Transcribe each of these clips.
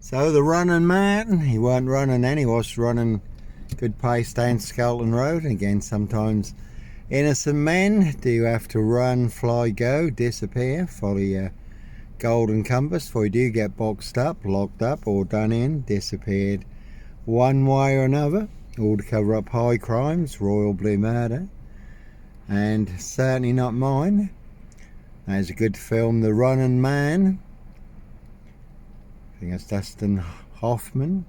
So the running man, he weren't running then, he was running good pace down Skelton Road. And again, sometimes innocent men do have to run, fly, go, disappear, follow your golden compass before you do get boxed up, locked up, or done in, disappeared one way or another, all to cover up high crimes, royal blue murder, and certainly not mine. There's a good film, The Running Man. I think it's Dustin Hoffman.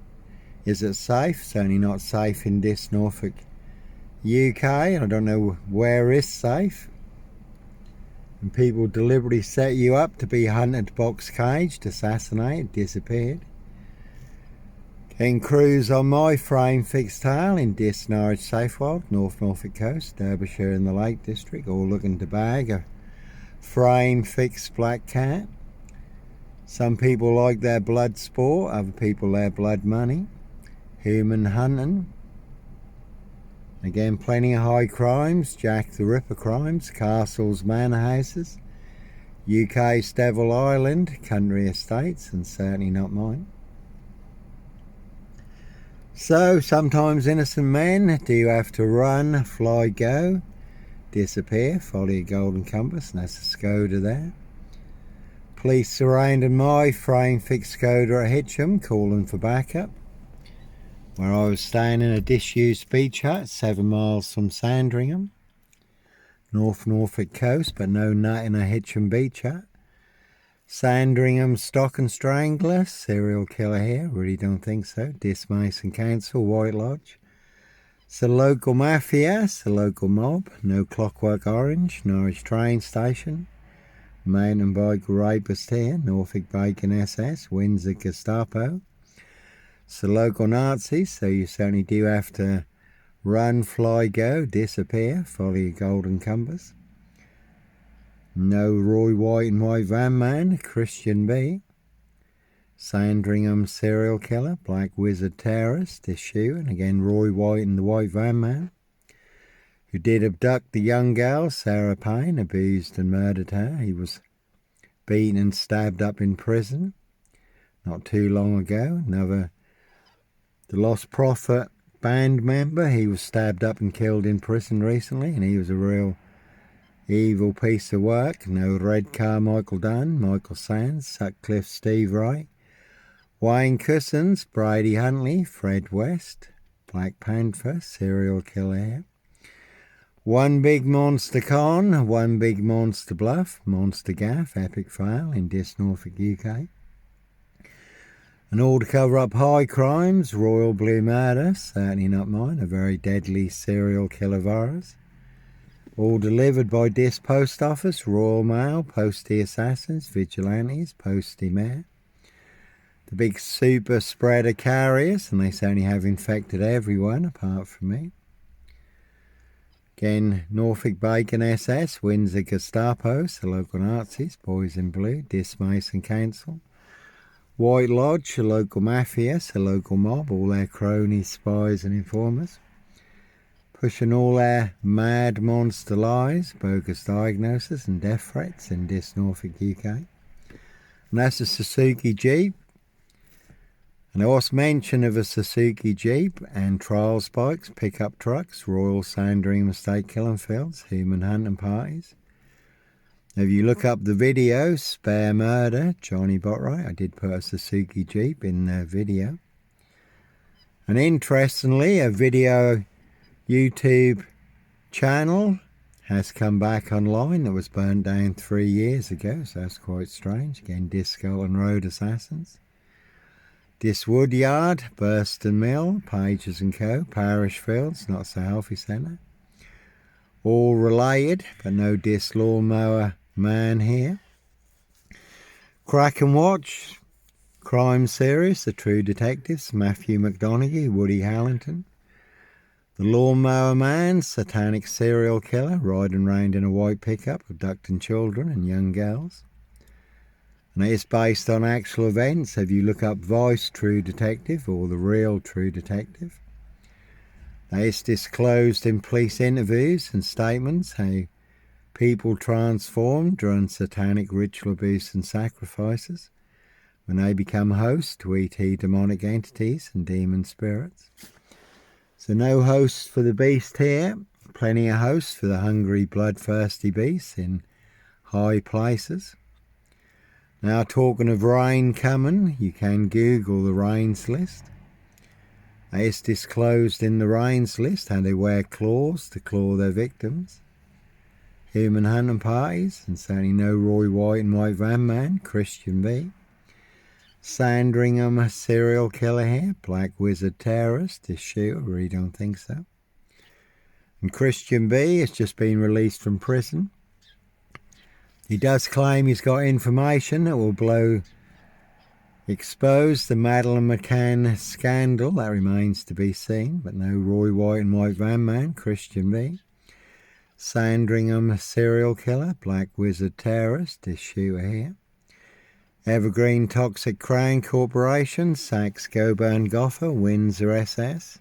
Is it safe? Certainly not safe in this Norfolk, UK. I don't know where is safe. And people deliberately set you up to be hunted, box caged, assassinated, disappeared. Ken Cruise on my frame fixed tail in Dis Norwich Safewold, North Norfolk Coast, Derbyshire in the Lake District, all looking to bag a frame fixed black cat. Some people like their blood sport, other people their blood money. Human hunting. Again, plenty of high crimes, Jack the Ripper crimes, castles, manor houses, UK's Devil Island, country estates, and certainly not mine. So, sometimes innocent men do have to run, fly, go, disappear, follow your golden compass, and that's a Skoda there. Police surrounded my frame fixed Skoda at Hitcham, calling for backup, where I was staying in a disused beach hut 7 miles from Sandringham, North Norfolk Coast, but no nut in a Hitcham beach hut. Sandringham stock and strangler, serial killer here, really don't think so. Dismason Council, White Lodge. It's the local mafia, it's the local mob, no Clockwork Orange, Norwich train station. Mountain bike rapist here, Norfolk Bacon SS, Windsor Gestapo. It's the local Nazis, so you certainly do have to run, fly, go, disappear, follow your golden compass. No Roy White and White Van Man, Christian B. Sandringham serial killer, Black Wizard terrorist, issue, and again Roy White and the White Van Man, who did abduct the young girl, Sarah Payne, abused and murdered her. He was beaten and stabbed up in prison not too long ago. The Lost Prophet band member, he was stabbed up and killed in prison recently, and he was a real evil piece of work. No Red Carmichael Dunn, Michael Sands, Sutcliffe Steve Wright, Wayne Cousins, Brady Huntley, Fred West, Black Panther, serial killer here. One Big Monster Con, One Big Monster Bluff, Monster Gaff, epic fail in Dis Norfolk, UK. And all to cover up high crimes, royal blue murder, certainly not mine, a very deadly serial killer virus. All delivered by Dis Post Office, Royal Mail, Postie Assassins, Vigilantes, Postie Mayor. The big super spreader carriers, and they certainly have infected everyone apart from me. Again, Norfolk Bacon SS, Windsor Gestapos, the local Nazis, Boys in Blue, Dismason Council. White Lodge, the local mafia, the local mob, all their cronies, spies and informers. Pushing all their mad monster lies, bogus diagnosis and death threats in Dis Norfolk, UK. And that's a Suzuki Jeep. And there was mention of a Suzuki Jeep and trials bikes, pickup trucks, Royal Sandringham Estate killing fields, human hunting parties. If you look up the video, Spare Murder, Johnny Botwright, I did put a Suzuki Jeep in the video. And interestingly, a video YouTube channel has come back online that was burnt down 3 years ago, so that's quite strange. Again, Disco and Road Assassins. Dis Woodyard, Burston Mill, Pages and Co, Parish Fields, Not So Healthy Centre. All related, but no Dis Lawnmower Man here. Crack and Watch, Crime Series, The True Detectives, Matthew McDonaghy, Woody Harrington. The Lawnmower Man, Satanic Serial Killer, riding round in a white pickup, abducting children and young girls. And it is based on actual events. If you look up Vice True Detective or The Real True Detective, it is disclosed in police interviews and statements how people transformed during satanic ritual abuse and sacrifices when they become hosts to ET demonic entities and demon spirits. So no hosts for the beast here, plenty of hosts for the hungry, bloodthirsty beasts in high places. Now, talking of rain coming, you can Google the rains list. It's disclosed in the rains list how they wear claws to claw their victims. Human hunting parties, and certainly no Roy White and White Van Man, Christian B. Sandringham, a serial killer here, Black Wizard terrorist, is shooter, really don't think so. And Christian B has just been released from prison. He does claim he's got information that will expose the Madeleine McCann scandal. That remains to be seen, but no Roy White and White Van Man, Christian B. Sandringham, a serial killer, Black Wizard terrorist, is shooter here. Evergreen Toxic Crown Corporation, Saks Goburn Gotha, Windsor SS.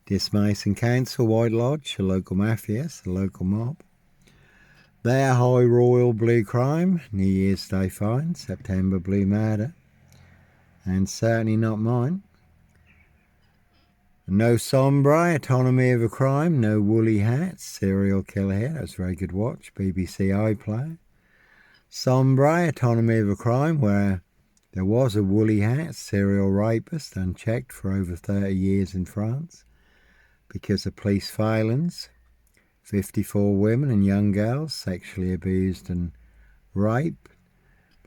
Dismason Council, White Lodge, a local mafias, a local mob. Their High Royal Blue Crime, New Year's Day Fine, September Blue Murder, and certainly not mine. No Sombre, Autonomy of a Crime, no Woolly Hats, serial killer here, that's a very good watch, BBC iPlayer. Sombre, Autonomy of a Crime, where there was a woolly hat serial rapist unchecked for over 30 years in France because of police failings. 54 women and young girls sexually abused and raped.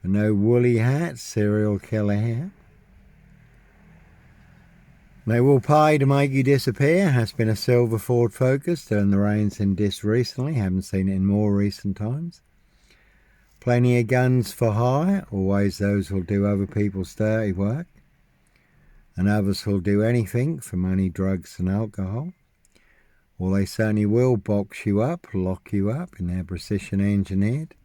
But no woolly hat serial killer here. They will pay to make you disappear. Has been a silver Ford Focus during the rains in Dis recently. Haven't seen it in more recent times. Plenty of guns for hire. Always those who'll do other people's dirty work. And others who'll do anything for money, drugs and alcohol. Well, they certainly will box you up, lock you up in their precision engineered.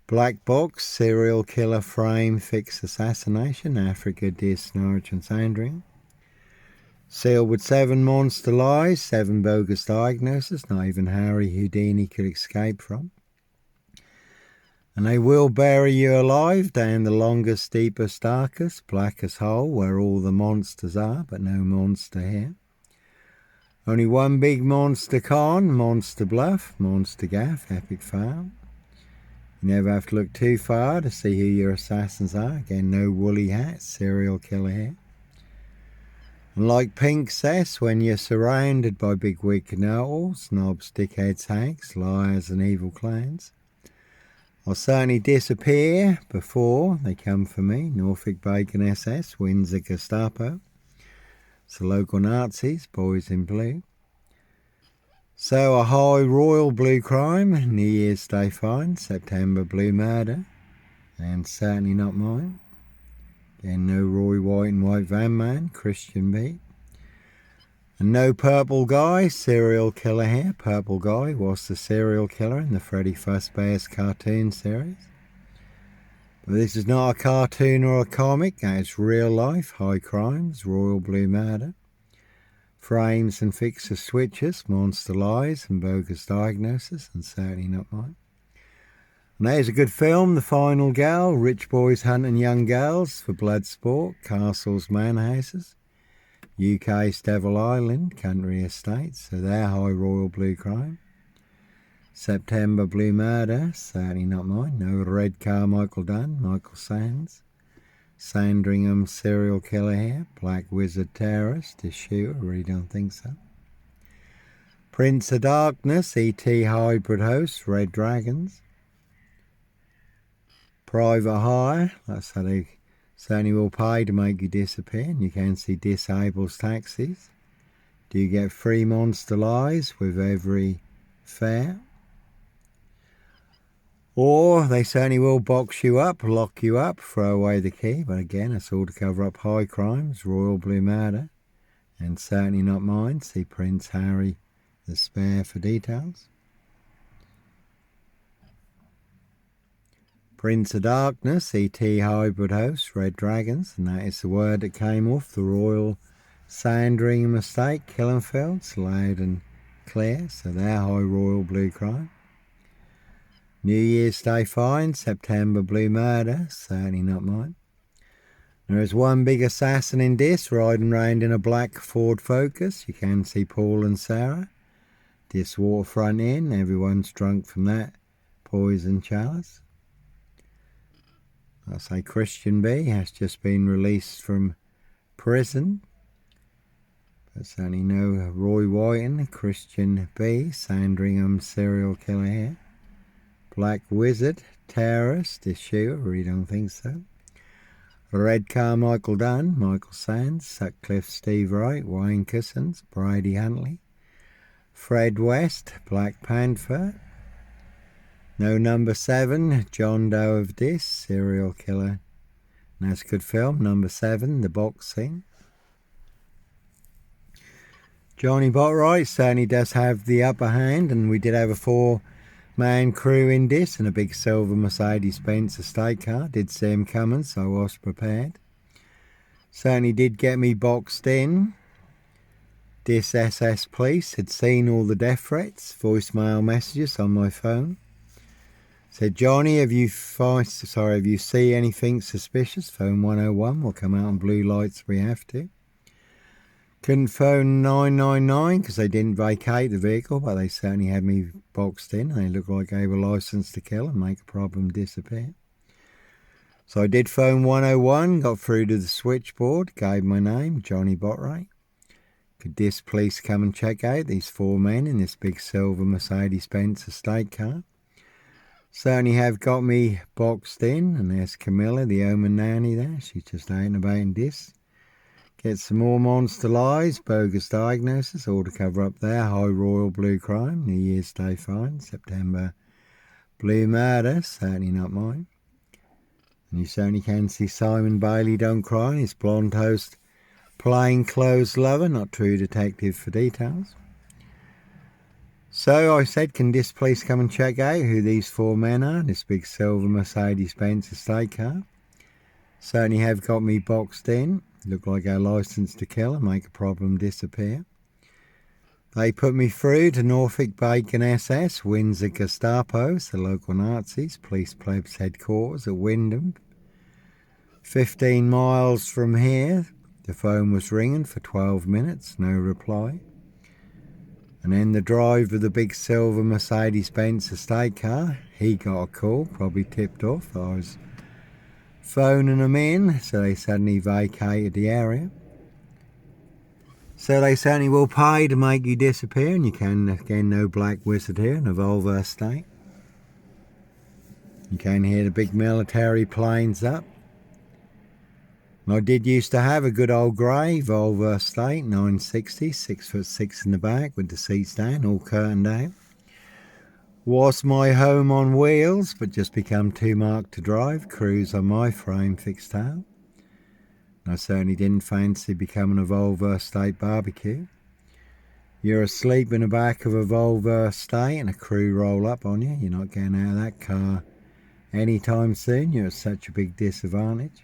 Black box, serial killer frame, fixed assassination, Africa, Dis, Norwich and Sandringham. Sealed with 7 monster lies, 7 bogus diagnoses, not even Harry Houdini could escape from. And they will bury you alive down the longest, deepest, darkest, blackest hole where all the monsters are, but no monster here. Only one big monster con, Monster Bluff, Monster Gaff, epic fail. You never have to look too far to see who your assassins are. Again, no woolly hat, serial killer here. And like Pink says, when you're surrounded by big wicked know-alls, snobs, dickheads, hags, liars and evil clowns, I'll certainly disappear before they come for me. Norfolk Bacon SS, Windsor Gestapo. So local Nazis, boys in blue. So a High Royal Blue Crime, New Year's Day Fine, September Blue Murder, and certainly not mine. Again, no Roy White and White Van Man, Christian B. And no Purple Guy, serial killer here. Purple Guy was the serial killer in the Freddy Fazbear's cartoon series. But this is not a cartoon or a comic, it's real life, high crimes, royal blue murder. Frames and fixer switches, monster lies and bogus diagnosis, and certainly not mine. And there's a good film, The Final Gal, rich boys hunting young girls for blood sport, castles, manhouses. UK's Devil Island, country estates, so their High Royal Blue Crime. September Blue Murder, certainly not mine. No Red Carmichael Dunn, Michael Sands. Sandringham serial killer here. Black Wizard terrorist, is shooter, really don't think so. Prince of Darkness, ET hybrid host, Red Dragons. Private hire, that's how they certainly will pay to make you disappear. And you can see disables taxis. Do you get free monster lies with every fare? Or they certainly will box you up, lock you up, throw away the key. But again, it's all to cover up high crimes, royal blue murder, and certainly not mine. See Prince Harry the Spare for details. Prince of Darkness, ET hybrid host, Red Dragons, and that is the word that came off the Royal Sandringham estate, Killenfields, loud and clear, so their High Royal Blue Crime. New Year's Day Fine, September Blue Murder, certainly not mine. There is one big assassin in this, riding round in a black Ford Focus. You can see Paul and Sarah. This waterfront inn, everyone's drunk from that poison chalice. I say Christian B has just been released from prison. But certainly no Roy Whiten, Christian B, Sandringham serial killer here. Black Wizard, terrorist, is she? I really don't think so. Red Car, Michael Dunn, Michael Sands, Sutcliffe, Steve Wright, Wayne Cousins, Brady Huntley, Fred West, Black Panther. No Number 7, John Doe of this, serial killer. And that's a good film. Number 7, The Boxing. Johnny Botwright certainly does have the upper hand, and we did have a 4-man crew in this and a big silver Mercedes-Benz estate car. Did see him coming, so I was prepared. Certainly did get me boxed in. This SS police had seen all the death threats, voicemail messages on my phone. Said, Johnny, have you see anything suspicious? Phone 101, we'll come out on blue lights if we have to. Couldn't phone 999 because they didn't vacate the vehicle, but they certainly had me boxed in. They looked like they were licensed to kill and make a problem disappear. So I did phone 101, got through to the switchboard, gave my name, Johnny Botwright. Could this police come and check out these 4 men in this big silver Mercedes-Benz estate car? Certainly have got me boxed in, and there's Camilla, the Omen nanny there. She's just out and about in this. Get some more monster lies, bogus diagnosis, all to cover up there. High Royal Blue Crime, New Year's Day fine, September Blue Murder, certainly not mine. And you certainly can see Simon Bailey Don't Cry, and his blonde host, Plain Clothes Lover, not True Detective for details. So I said, can this police come and check out who these 4 men are in this big silver Mercedes-Benz estate car? Certainly have got me boxed in. Look like they're licensed to kill and make a problem disappear. They put me through to Norfolk Bacon SS, Windsor Gestapos, the local Nazis, police plebs headquarters at Wyndham. 15 miles from here, the phone was ringing for 12 minutes, no reply. And then the driver of the big silver Mercedes-Benz estate car, he got a call, probably tipped off that I was phoning them in, so they suddenly vacated the area. So they certainly will pay to make you disappear, and you can, again, no Black Wizard here in a Volvo estate. You can hear the big military planes up. And I did used to have a good old grey Volvo estate, 960, 6'6" in the back with the seats down, all curtained out. Was my home on wheels, but just become too marked to drive. Cruise on my frame fixed tail. I certainly didn't fancy becoming a Volvo estate barbecue. You're asleep in the back of a Volvo estate and a crew roll up on you. You're not getting out of that car anytime soon. You're at such a big disadvantage.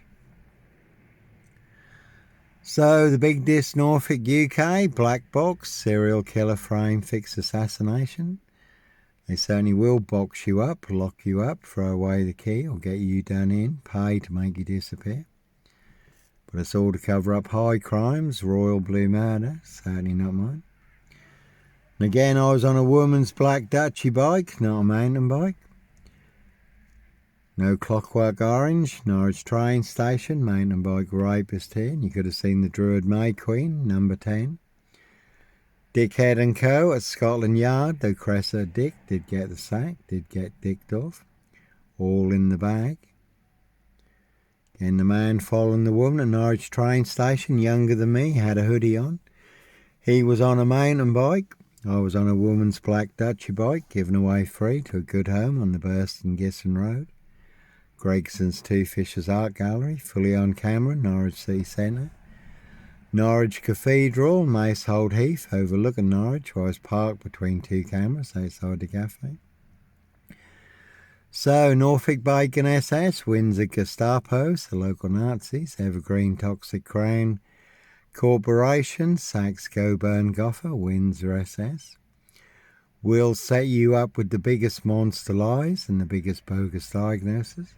So the Big Dis Norfolk UK, black box, serial killer frame fix assassination. They certainly will box you up, lock you up, throw away the key or get you done in, pay to make you disappear. But it's all to cover up high crimes, royal blue murder, certainly not mine. And again, I was on a woman's black Dutchy bike, not a mountain bike. No Clockwork Orange, Norwich train station, mountain bike rapist here. And you could have seen the Druid May Queen, number 10. Dickhead and Co. at Scotland Yard, though Cressor Dick did get the sack, did get dicked off. All in the bag. And the man following the woman at Norwich train station, younger than me, had a hoodie on. He was on a mountain bike. I was on a woman's black Dutchy bike, given away free to a good home on the Burston Gisson Road. Gregson's Two Fishers Art Gallery, fully on camera, Norwich City Centre. Norwich Cathedral, Macehold Heath, overlooking Norwich, where I was parked between 2 cameras outside the cafe. So, Norfolk Bacon SS, Windsor Gestapos, the local Nazis, Evergreen Toxic Crown Corporation, Saxe Coburn Goffer, Windsor SS. We'll set you up with the biggest monster lies and the biggest bogus diagnosis.